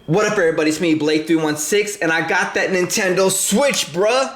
What up, everybody? It's me, Blake316, and I got that Nintendo Switch, bruh.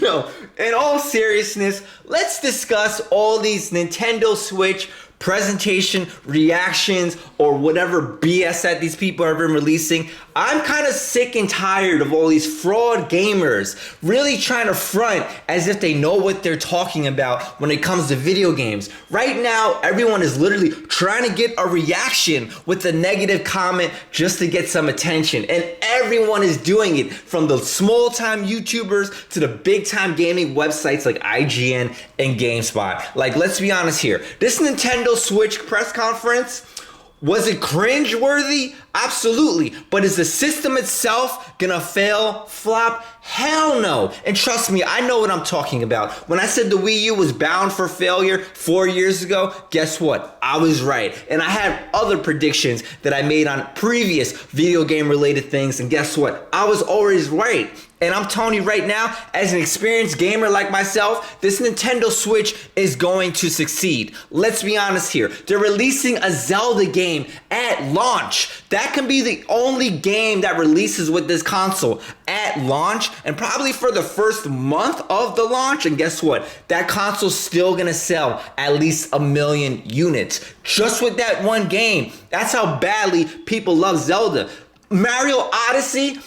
No, in all seriousness, let's discuss all these Nintendo Switch presentation reactions or whatever BS that these people have been releasing. I'm kind of sick and tired of all these fraud gamers really trying to front as if they know what they're talking about when it comes to video games. Right now, everyone is literally trying to get a reaction with a negative comment just to get some attention. And everyone is doing it, from the small time YouTubers to the big time gaming websites like IGN and GameSpot. Like, let's be honest here. This Nintendo Switch press conference, was it cringeworthy? Absolutely. But is the system itself gonna fail, flop? Hell no. And trust me, I know what I'm talking about. When I said the Wii U was bound for failure 4 years ago, guess what? I was right. And I had other predictions that I made on previous video game related things, and guess what? I was always right. And I'm telling you right now, as an experienced gamer like myself, this Nintendo Switch is going to succeed. Let's be honest here. They're releasing a Zelda game at launch. That can be the only game that releases with this console at launch, and probably for the first month of the launch. And guess what? That console's still gonna sell at least 1 million units. Just with that one game. That's how badly people love Zelda. Mario Odyssey,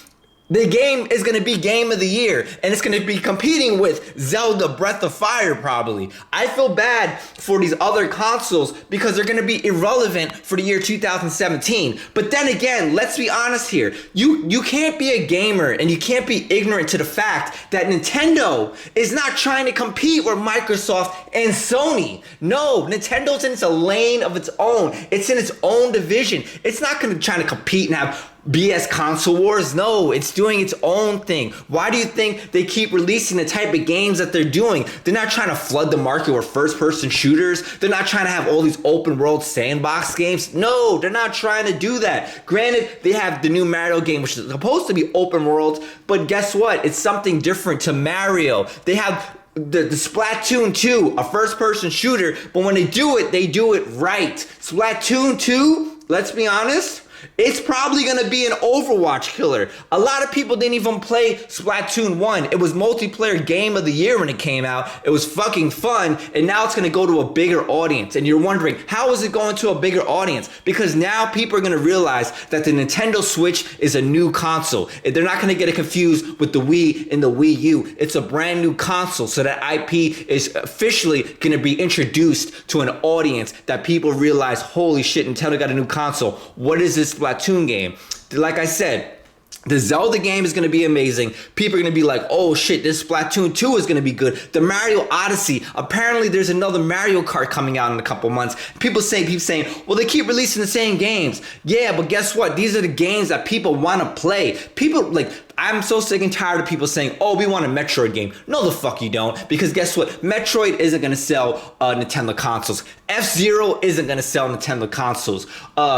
the game is going to be Game of the Year, and it's going to be competing with Zelda Breath of Fire probably. I feel bad for these other consoles because they're going to be irrelevant for the year 2017. But then again, let's be honest here. You can't be a gamer and you can't be ignorant to the fact that Nintendo is not trying to compete with Microsoft and Sony. No, Nintendo's in a lane of its own. It's in its own division. It's not going to try to compete and have BS console wars. No, it's doing its own thing. Why do you think they keep releasing the type of games that they're doing? They're not trying to flood the market with first-person shooters. They're not trying to have all these open-world sandbox games. No, they're not trying to do that. Granted, they have the new Mario game, which is supposed to be open world, but guess what? It's something different to Mario. They have the Splatoon 2, a first-person shooter, but when they do it right. Splatoon 2, let's be honest, it's probably going to be an Overwatch killer. A lot of people didn't even play Splatoon 1. It was multiplayer game of the year when it came out. It was fucking fun, and now it's going to go to a bigger audience. And you're wondering, how is it going to a bigger audience? Because now people are going to realize that the Nintendo Switch is a new console. They're not going to get it confused with the Wii and the Wii U. It's a brand new console, so that IP is officially going to be introduced to an audience that people realize, holy shit, Nintendo got a new console. What is this Splatoon game? Like I said, the Zelda game is going to be amazing. People are going to be like, oh shit, this Splatoon 2 is going to be good. The Mario Odyssey, apparently there's another Mario Kart coming out in a couple months. People saying, well, they keep releasing the same games. Yeah, but guess what? These are the games that people want to play. People, like, I'm so sick and tired of people saying, oh, we want a Metroid game. No, the fuck you don't. Because guess what? Metroid isn't going to sell Nintendo consoles. F-Zero isn't going to sell Nintendo consoles.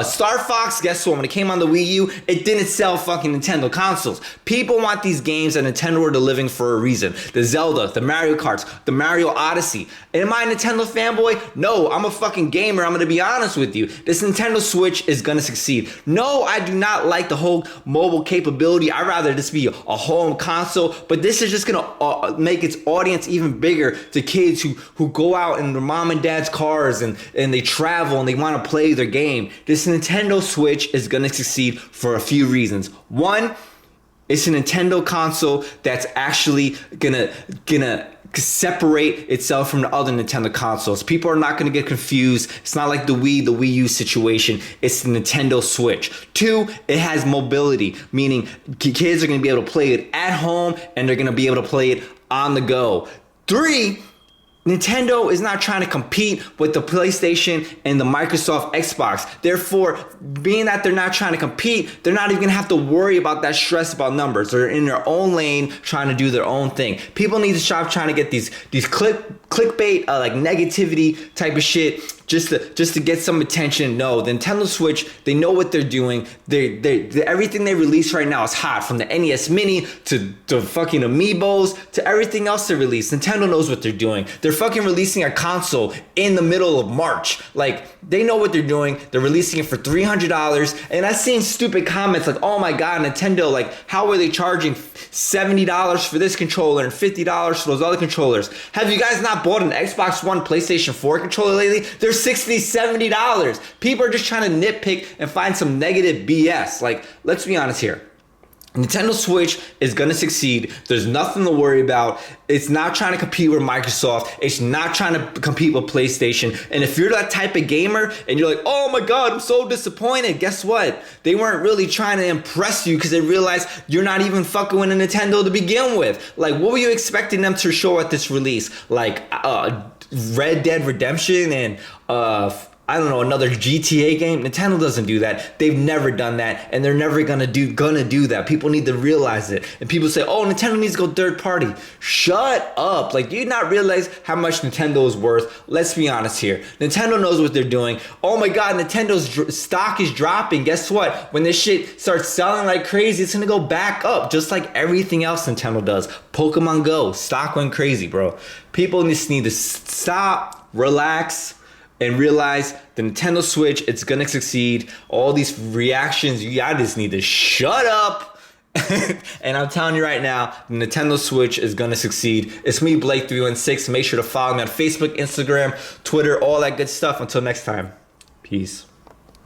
Star Fox, guess what? When it came on the Wii U, it didn't sell fucking Nintendo consoles. People want these games that Nintendo are delivering for a reason. The Zelda, the Mario Karts, the Mario Odyssey. Am I a Nintendo fanboy? No, I'm a fucking gamer. I'm going to be honest with you. This Nintendo Switch is going to succeed. No, I do not like the whole mobile capability. I'd rather this be a home console, but this is just gonna make its audience even bigger to kids who go out in their mom and dad's cars and they travel and they want to play their game. This Nintendo Switch is gonna succeed for a few reasons. One, it's a Nintendo console that's actually gonna separate itself from the other Nintendo consoles. People are not going to get confused. It's not like the Wii U situation. It's the Nintendo Switch. Two, it has mobility, meaning kids are going to be able to play it at home and they're going to be able to play it on the go. Three, Nintendo is not trying to compete with the PlayStation and the Microsoft Xbox. Therefore, being that they're not trying to compete, they're not even gonna have to worry about that stress about numbers. They're in their own lane trying to do their own thing. People need to stop trying to get these clickbait, like negativity type of shit just to get some attention. No, the Nintendo Switch, they know what they're doing. Everything they release right now is hot, from the NES Mini to fucking Amiibos to everything else they release. Nintendo knows what they're doing. They're fucking releasing a console in the middle of March. Like, they know what they're doing. They're releasing it for $300. And I've seen stupid comments like, oh my God, Nintendo, like, how are they charging $70 for this controller and $50 for those other controllers? Have you guys not bought an Xbox One, PlayStation 4 controller lately? They're $60, $70. People are just trying to nitpick and find some negative BS. Like, let's be honest here. Nintendo Switch is going to succeed. There's nothing to worry about. It's not trying to compete with Microsoft. It's not trying to compete with PlayStation. And if you're that type of gamer and you're like, oh my God, I'm so disappointed, guess what? They weren't really trying to impress you because they realized you're not even fucking with a Nintendo to begin with. Like, what were you expecting them to show at this release? Like, Red Dead Redemption and I don't know, another GTA game? Nintendo doesn't do that. They've never done that, and they're never gonna do that. People need to realize it. And people say, oh, Nintendo needs to go third party. Shut up. Like, do you not realize how much Nintendo is worth? Let's be honest here. Nintendo knows what they're doing. Oh my God, Nintendo's stock is dropping. Guess what? When this shit starts selling like crazy, it's gonna go back up, just like everything else Nintendo does. Pokemon Go, stock went crazy, bro. People just need to stop, relax, and realize the Nintendo Switch, it's gonna succeed. All these reactions, you guys just need to shut up. And I'm telling you right now, the Nintendo Switch is gonna succeed. It's me, Blake316. Make sure to follow me on Facebook, Instagram, Twitter, all that good stuff. Until next time, peace.